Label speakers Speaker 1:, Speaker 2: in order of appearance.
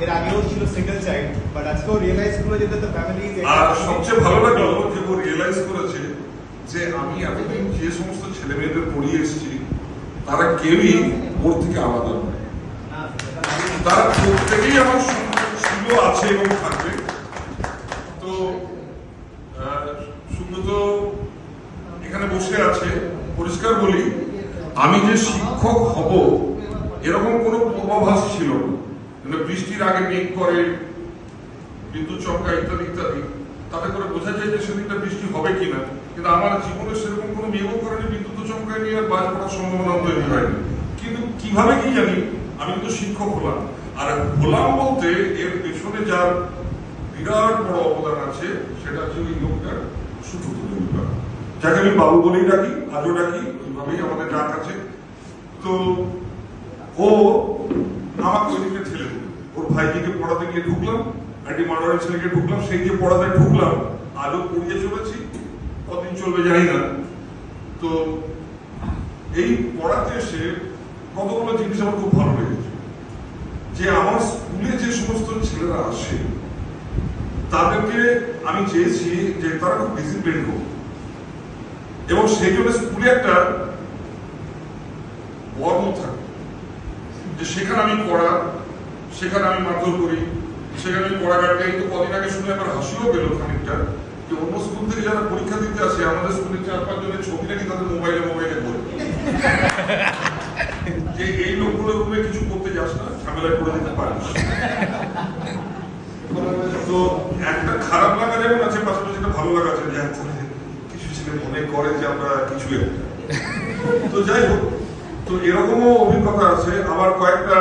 Speaker 1: এর আগেও ছিল সিঙ্গেল চাইল্ড, বাট আজকেও রিয়েলাইজ করলো যে দ্য ফ্যামিলি ইজ।
Speaker 2: আর সবচেয়ে ভালো লাগলো যে ও রিয়েলাইজ করেছে যে আমি এতদিন যে সমস্ত ছেলে মেয়েদের পড়িয়ে এসেছি তারা কেউই ওর থেকে আলাদা নয়, তারা প্রত্যেকেই আমার ছিল, আছে এবং থাকবে। তো সুব্রত এখানে বসে আছে, পরিষ্কার বলি আমি যে শিক্ষক হব এরকম কোনো পূর্বাভাস ছিল না। বৃষ্টির আগে মেঘ করে, বিদ্যুৎ চমকা ইত্যাদি ইত্যাদি, তাতে করে বোঝা যায় যে সেদিনটা বৃষ্টি হবে কিনা, কিন্তু আমার জীবনে সেরকম কোনো মেঘও করেনি, বিদ্যুৎ চমকায়নি, আর বাজ পড়ার সম্ভাবনা তৈরি হয়নি। কিন্তু কিভাবে কি জানি আমি তো শিক্ষক হলাম, আর হলাম বলতে এর পেছনে যার বিরাট বড় অবদান আছে সেটা হচ্ছে ওই লোকটার সুব্রত জমিদার, যাকে আমি বাবু বলেই ডাকি, আজও ডাকি, ওইভাবেই আমাদের ডাক আছে। তো ও আমাকে ওইদিকে ঠেলে দিল, ওর ভাইজিকে পড়াতে গিয়ে ঢুকলাম, একটি মার্ডারের ছেলেকে ঢুকলাম, সেই যে পড়াতে ঢুকলাম আজও পড়িয়ে চলেছি, কতদিন চলবে জানি না। তো এই পড়াতে এসে কতগুলো জিনিস আমার খুব ভালো লেগেছে, যে আমার স্কুলে যে সমস্ত ছেলেরা আসে তাদেরকে আমি চেয়েছি যে তারা খুব ডিসিপ্লিন হোক, এবং সেই জন্য স্কুলে একটা বর্ম থাকে যে সেখানে আমি পড়া, সেখানে আমি মারধর করি, সেখানে আমি পড়া কাটতে। কিন্তু কদিন আগে শুনে আমার হাসিও পেল খানিকটা, যে অন্য স্কুল থেকে যারা পরীক্ষা দিতে আসে আমাদের স্কুলের 4-5 জনের ছবি নাকি তাদের মোবাইলে বলে যে এই লোকগুলো রুমে কিছু করতে যাস না, ঝামেলায় করে দিতে পারিস। তো একটা খারাপ লাগা যেমন আছে, পাশাপাশি একটা ভালো লাগা আছে, যে কিছু ছেলে মনে করে যে আমরা কিছু একটা। তো যাই হোক, তো এরকমও অভিজ্ঞতা আছে। আবার কয়েকটা